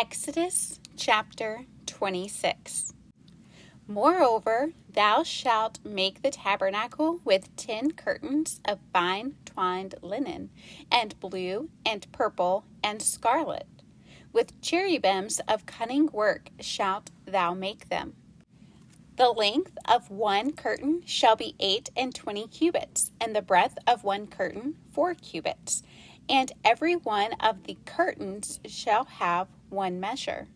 Exodus chapter 26. Moreover, thou shalt make the tabernacle with 10 curtains of fine twined linen, and blue, and purple, and scarlet. With cherubims of cunning work shalt thou make them. The length of one curtain shall be 28 cubits, and the breadth of one curtain 4 cubits. And every one of the curtains shall have one measure.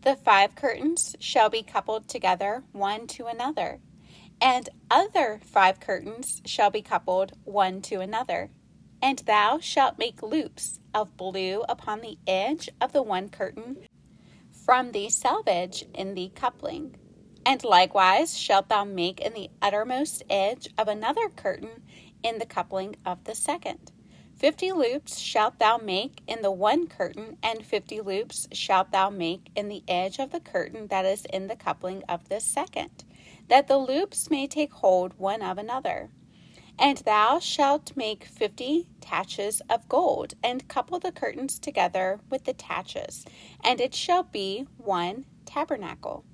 The 5 curtains shall be coupled together one to another, and other 5 curtains shall be coupled one to another. And thou shalt make loops of blue upon the edge of the one curtain from the selvage in the coupling. And likewise shalt thou make in the uttermost edge of another curtain in the coupling of the second. 50 loops shalt thou make in the one curtain, and 50 loops shalt thou make in the edge of the curtain that is in the coupling of the second, that the loops may take hold one of another. And thou shalt make 50 taches of gold, and couple the curtains together with the taches, and it shall be one tabernacle.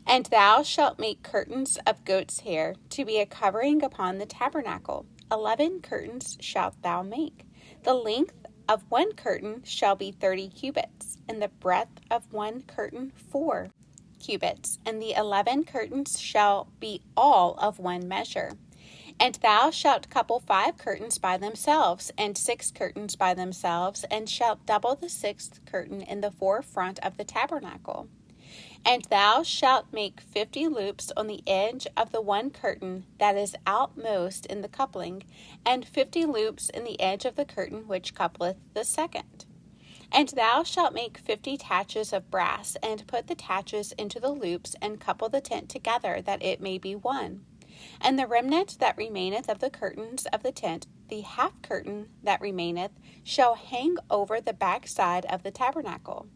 And thou shalt make curtains of goat's hair to be a covering upon the tabernacle. 11 curtains shalt thou make. The length of one curtain shall be 30 cubits, and the breadth of one curtain 4 cubits, and the 11 curtains shall be all of one measure. And thou shalt couple 5 curtains by themselves, and 6 curtains by themselves, and shalt double the 6th curtain in the forefront of the tabernacle. And thou shalt make 50 loops on the edge of the one curtain that is outmost in the coupling, and 50 loops in the edge of the curtain which coupleth the second. And thou shalt make 50 taches of brass, and put the taches into the loops, and couple the tent together, that it may be one. And the remnant that remaineth of the curtains of the tent, the half curtain that remaineth, shall hang over the backside of the tabernacle.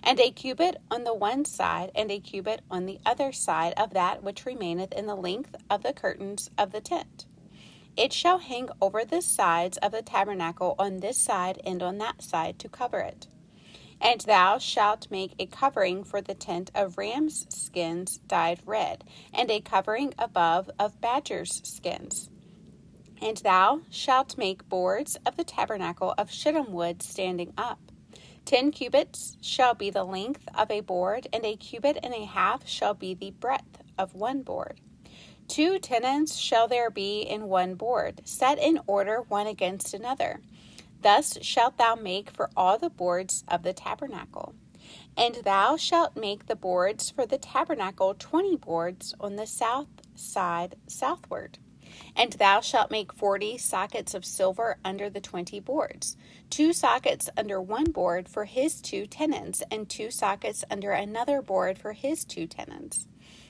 And a cubit on the one side, and a cubit on the other side of that which remaineth in the length of the curtains of the tent. It shall hang over the sides of the tabernacle on this side and on that side to cover it. And thou shalt make a covering for the tent of rams' skins dyed red, and a covering above of badgers' skins. And thou shalt make boards of the tabernacle of shittim wood standing up. 10 cubits shall be the length of a board, and a cubit and a half shall be the breadth of one board. 2 tenons shall there be in one board, set in order one against another. Thus shalt thou make for all the boards of the tabernacle. And thou shalt make the boards for the tabernacle 20 boards on the south side southward. And thou shalt make 40 sockets of silver under the 20 boards, 2 sockets under one board for his 2 tenons, and 2 sockets under another board for his 2 tenons.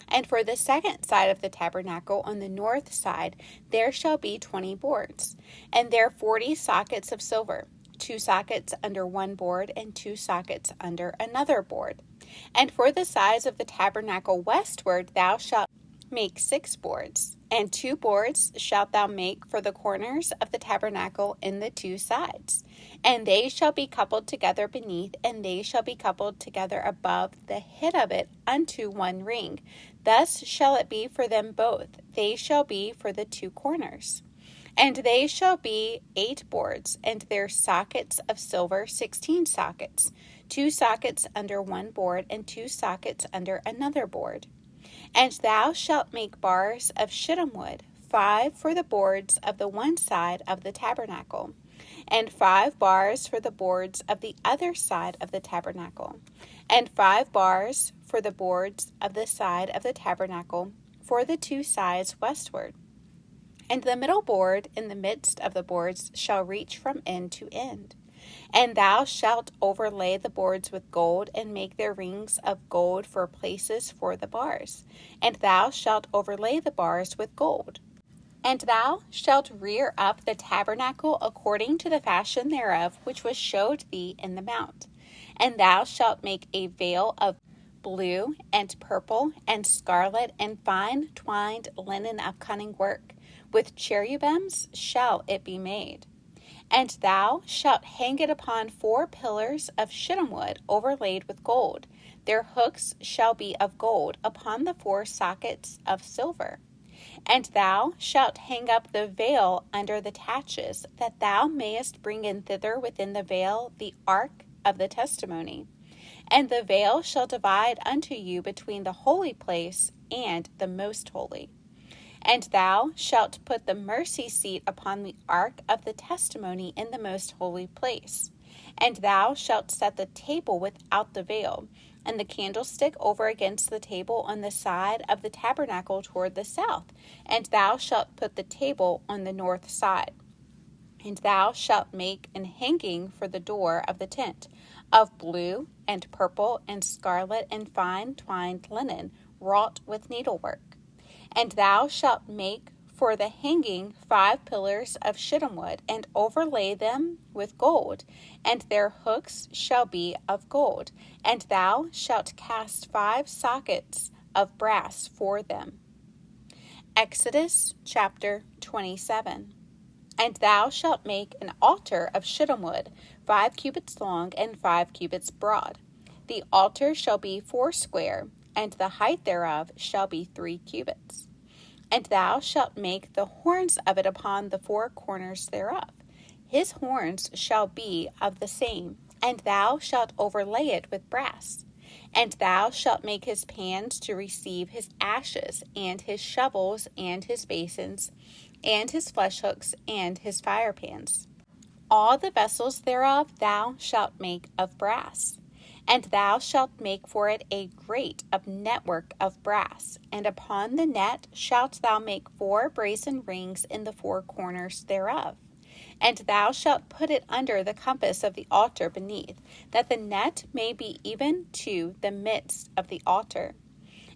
And for the second side of the tabernacle on the north side, there shall be 20 boards, and there 40 sockets of silver, 2 sockets under one board, and 2 sockets under another board. And for the sides of the tabernacle westward, thou shalt make 6 boards, and 2 boards shalt thou make for the corners of the tabernacle in the 2 sides. And they shall be coupled together beneath, and they shall be coupled together above the head of it unto one ring. Thus shall it be for them both. They shall be for the 2 corners. And they shall be 8 boards, and their sockets of silver 16 sockets, 2 sockets under one board, and 2 sockets under another board. And thou shalt make bars of shittim wood, 5 for the boards of the one side of the tabernacle, and 5 bars for the boards of the other side of the tabernacle, and 5 bars for the boards of the side of the tabernacle for the 2 sides westward. And the middle board in the midst of the boards shall reach from end to end. And thou shalt overlay the boards with gold, and make their rings of gold for places for the bars. And thou shalt overlay the bars with gold. And thou shalt rear up the tabernacle according to the fashion thereof, which was showed thee in the mount. And thou shalt make a veil of blue, and purple, and scarlet, and fine twined linen of cunning work. With cherubims shall it be made. And thou shalt hang it upon 4 pillars of shittim wood overlaid with gold. Their hooks shall be of gold upon the 4 sockets of silver. And thou shalt hang up the veil under the taches, that thou mayest bring in thither within the veil the ark of the testimony. And the veil shall divide unto you between the holy place and the most holy. And thou shalt put the mercy seat upon the ark of the testimony in the most holy place. And thou shalt set the table without the veil, and the candlestick over against the table on the side of the tabernacle toward the south. And thou shalt put the table on the north side. And thou shalt make an hanging for the door of the tent, of blue and purple and scarlet and fine twined linen, wrought with needlework. And thou shalt make for the hanging 5 pillars of shittim wood, and overlay them with gold, and their hooks shall be of gold. And thou shalt cast 5 sockets of brass for them. Exodus chapter 27. And thou shalt make an altar of shittim wood, 5 cubits long and 5 cubits broad. The altar shall be 4 square, and the height thereof shall be 3 cubits. And thou shalt make the horns of it upon the 4 corners thereof. His horns shall be of the same, and thou shalt overlay it with brass. And thou shalt make his pans to receive his ashes, and his shovels, and his basins, and his flesh hooks, and his fire pans. All the vessels thereof thou shalt make of brass. And thou shalt make for it a grate of network of brass, and upon the net shalt thou make 4 brazen rings in the 4 corners thereof. And thou shalt put it under the compass of the altar beneath, that the net may be even to the midst of the altar.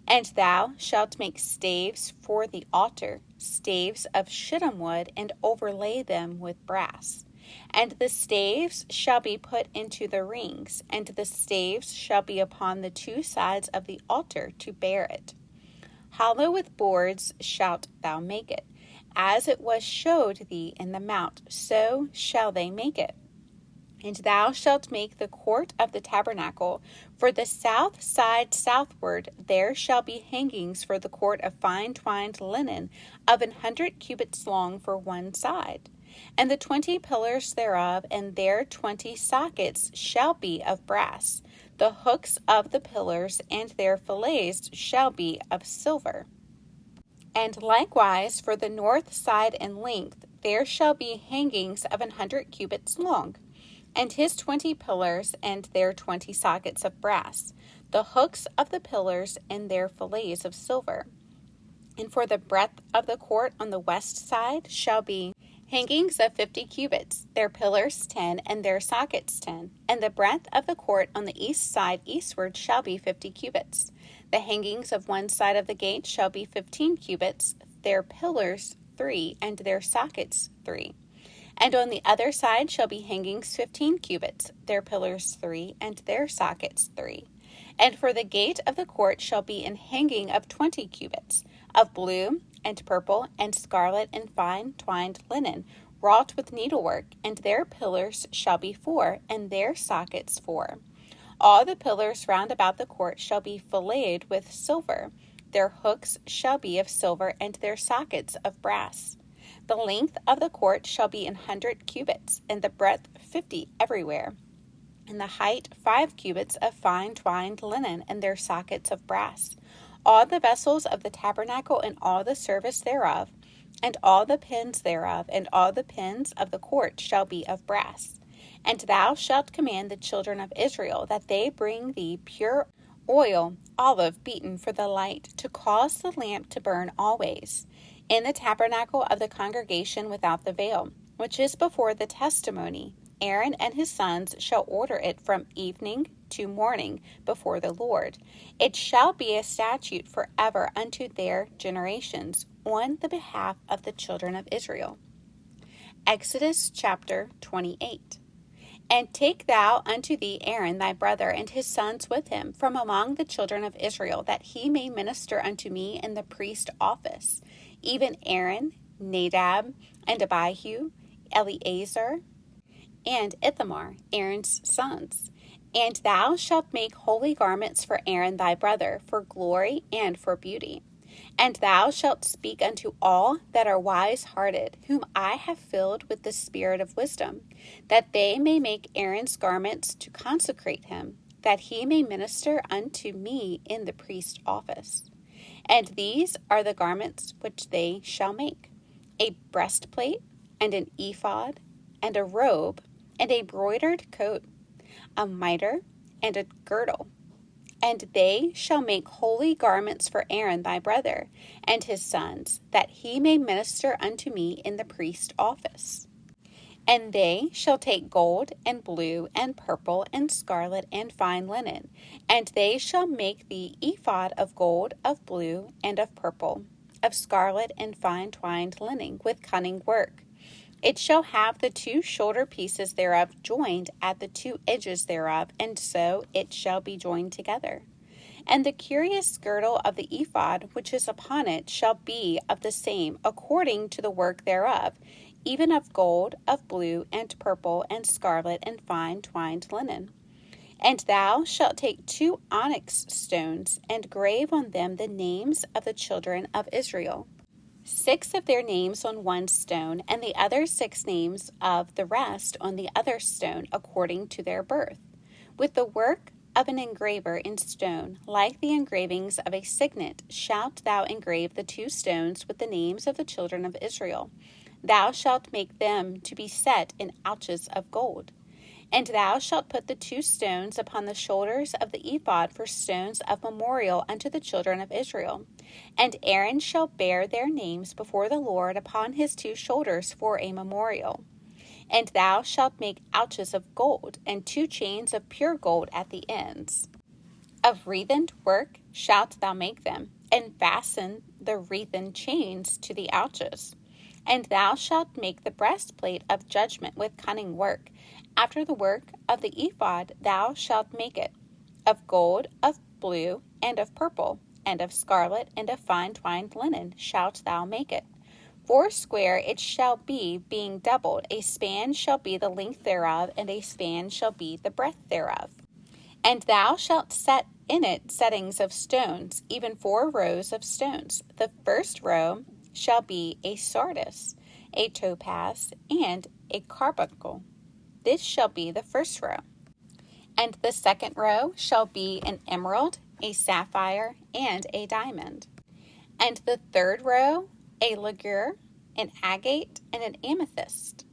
And thou shalt make staves for the altar, staves of shittim wood, and overlay them with brass. And the staves shall be put into the rings, and the staves shall be upon the 2 sides of the altar to bear it. Hollow with boards shalt thou make it, as it was showed thee in the mount, so shall they make it. And thou shalt make the court of the tabernacle. For the south side southward there shall be hangings for the court of fine twined linen, of 100 cubits long for one side. And the 20 pillars thereof and their 20 sockets shall be of brass. The hooks of the pillars and their fillets shall be of silver. And likewise for the north side in length there shall be hangings of 100 cubits long, and his 20 pillars and their 20 sockets of brass, the hooks of the pillars and their fillets of silver. And for the breadth of the court on the west side shall be hangings of 50 cubits, their pillars 10, and their sockets 10. And the breadth of the court on the east side eastward shall be 50 cubits. The hangings of one side of the gate shall be 15 cubits, their pillars 3, and their sockets 3. And on the other side shall be hangings 15 cubits, their pillars 3, and their sockets 3. And for the gate of the court shall be an hanging of 20 cubits, of blue and purple and scarlet and fine twined linen, wrought with needlework, and their pillars shall be 4, and their sockets 4. All the pillars round about the court shall be filleted with silver. Their hooks shall be of silver, and their sockets of brass. The length of the court shall be 100 cubits, and the breadth 50 everywhere, and the height 5 cubits of fine twined linen, and their sockets of brass. All the vessels of the tabernacle and all the service thereof, and all the pins thereof, and all the pins of the court shall be of brass. And thou shalt command the children of Israel that they bring thee pure oil, olive beaten for the light, to cause the lamp to burn always, in the tabernacle of the congregation without the veil, which is before the testimony. Aaron and his sons shall order it from evening to morning before the Lord. It shall be a statute forever unto their generations, on the behalf of the children of Israel. Exodus chapter 28. And take thou unto thee Aaron thy brother and his sons with him from among the children of Israel, that he may minister unto me in the priest office, even Aaron, Nadab, and Abihu, Eleazar, and Ithamar, Aaron's sons. And thou shalt make holy garments for Aaron thy brother, for glory and for beauty. And thou shalt speak unto all that are wise-hearted, whom I have filled with the spirit of wisdom, that they may make Aaron's garments to consecrate him, that he may minister unto me in the priest's office. And these are the garments which they shall make: a breastplate, and an ephod, and a robe, and a broidered coat, a mitre, and a girdle. And they shall make holy garments for Aaron thy brother, and his sons, that he may minister unto me in the priest's office. And they shall take gold, and blue, and purple, and scarlet, and fine linen, and they shall make the ephod of gold, of blue, and of purple, of scarlet, and fine twined linen, with cunning work. It shall have the two shoulder pieces thereof joined at the two edges thereof, and so it shall be joined together. And the curious girdle of the ephod which is upon it shall be of the same, according to the work thereof, even of gold, of blue, and purple, and scarlet, and fine twined linen. And thou shalt take 2 onyx stones, and grave on them the names of the children of Israel, 6 of their names on one stone, and the other 6 names of the rest on the other stone, according to their birth, with the work of an engraver in stone. Like the engravings of a signet shalt thou engrave the 2 stones with the names of the children of Israel. Thou shalt make them to be set in ouches of gold. And thou shalt put the 2 stones upon the shoulders of the ephod for stones of memorial unto the children of Israel. And Aaron shall bear their names before the Lord upon his 2 shoulders for a memorial. And thou shalt make ouches of gold, and 2 chains of pure gold at the ends. Of wreathened work shalt thou make them, and fasten the wreathen chains to the ouches. And thou shalt make the breastplate of judgment with cunning work. After the work of the ephod thou shalt make it, of gold, of blue, and of purple, and of scarlet, and of fine twined linen shalt thou make it. 4 it shall be, being doubled. A span shall be the length thereof, and a span shall be the breadth thereof. And thou shalt set in it settings of stones, even 4 rows of stones. The first row shall be a sardius, a topaz, and a carbuncle. This shall be the first row. And the second row shall be an emerald, a sapphire, and a diamond. And the third row a ligure, an agate, and an amethyst.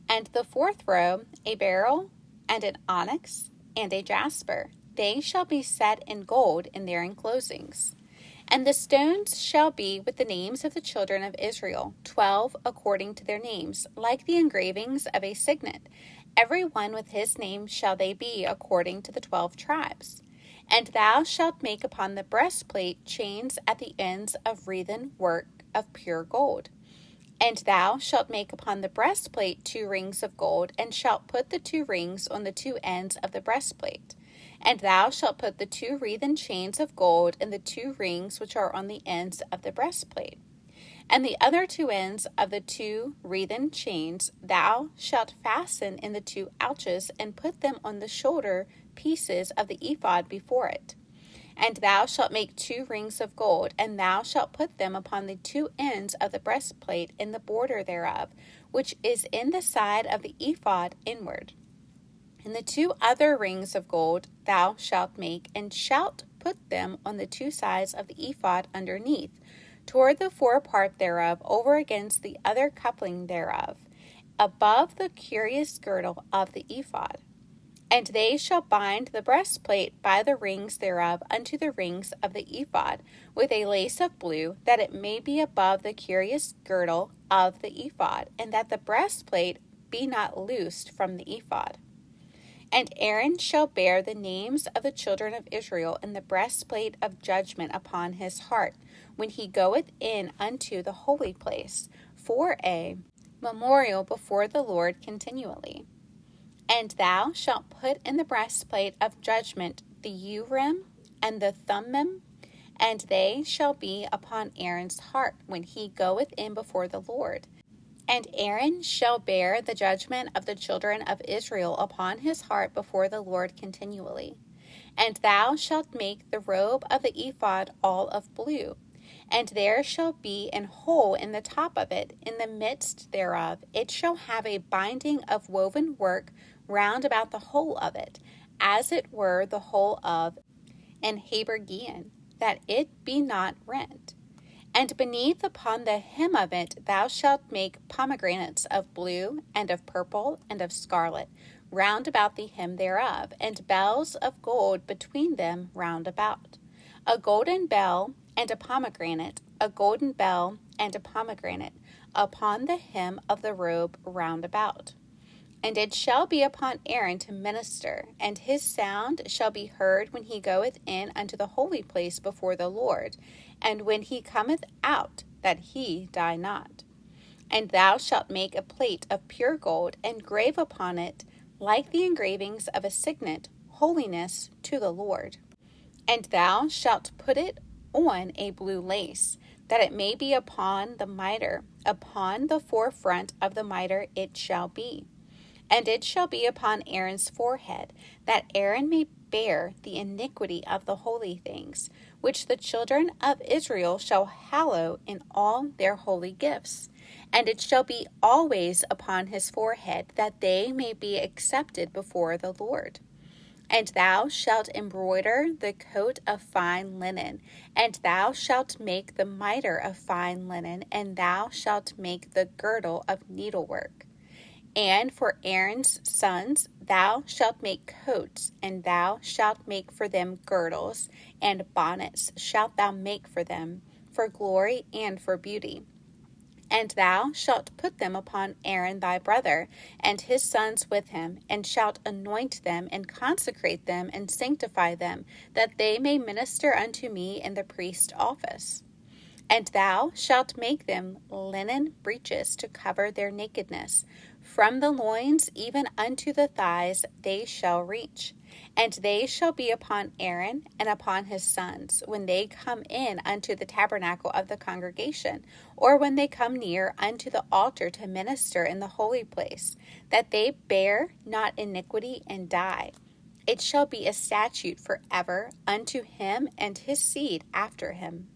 And the 4th row a beryl, and an onyx, and a jasper. They shall be set in gold in their enclosings. And the stones shall be with the names of the children of Israel, 12 according to their names, like the engravings of a signet. Every one with his name shall they be, according to the 12 tribes. And thou shalt make upon the breastplate chains at the ends of wreathen work of pure gold. And thou shalt make upon the breastplate 2 rings of gold, and shalt put the 2 rings on the 2 ends of the breastplate. And thou shalt put the 2 wreathen chains of gold in the 2 rings which are on the ends of the breastplate. And the other 2 ends of the 2 wreathen chains thou shalt fasten in the 2 ouches, and put them on the shoulder pieces of the ephod before it. And thou shalt make 2 rings of gold, and thou shalt put them upon the 2 ends of the breastplate in the border thereof, which is in the side of the ephod inward. And the 2 other rings of gold thou shalt make, and shalt put them on the 2 sides of the ephod underneath, toward the forepart thereof, over against the other coupling thereof, above the curious girdle of the ephod. And they shall bind the breastplate by the rings thereof unto the rings of the ephod, with a lace of blue, that it may be above the curious girdle of the ephod, and that the breastplate be not loosed from the ephod. And Aaron shall bear the names of the children of Israel in the breastplate of judgment upon his heart, when he goeth in unto the holy place, for a memorial before the Lord continually. And thou shalt put in the breastplate of judgment the Urim and the Thummim, and they shall be upon Aaron's heart when he goeth in before the Lord. And Aaron shall bear the judgment of the children of Israel upon his heart before the Lord continually. And thou shalt make the robe of the ephod all of blue. And there shall be an hole in the top of it, in the midst thereof. It shall have a binding of woven work round about the whole of it, as it were the whole of an habergeon, that it be not rent. And beneath upon the hem of it thou shalt make pomegranates of blue, and of purple, and of scarlet, round about the hem thereof, and bells of gold between them round about. A golden bell and a pomegranate, a golden bell and a pomegranate, upon the hem of the robe round about. And it shall be upon Aaron to minister, and his sound shall be heard when he goeth in unto the holy place before the Lord, and when he cometh out, that he die not. And thou shalt make a plate of pure gold, and grave upon it, like the engravings of a signet, holiness to the Lord. And thou shalt put it on a blue lace, that it may be upon the mitre, upon the forefront of the mitre it shall be. And it shall be upon Aaron's forehead, that Aaron may bear the iniquity of the holy things, which the children of Israel shall hallow in all their holy gifts. And it shall be always upon his forehead, that they may be accepted before the Lord. And thou shalt embroider the coat of fine linen, and thou shalt make the mitre of fine linen, and thou shalt make the girdle of needlework. And for Aaron's sons thou shalt make coats, and thou shalt make for them girdles, and bonnets shalt thou make for them, for glory and for beauty. And thou shalt put them upon Aaron thy brother, and his sons with him, and shalt anoint them, and consecrate them, and sanctify them, that they may minister unto me in the priest's office. And thou shalt make them linen breeches to cover their nakedness. From the loins even unto the thighs they shall reach. And they shall be upon Aaron and upon his sons, when they come in unto the tabernacle of the congregation, or when they come near unto the altar to minister in the holy place, that they bear not iniquity and die. It shall be a statute forever unto him and his seed after him.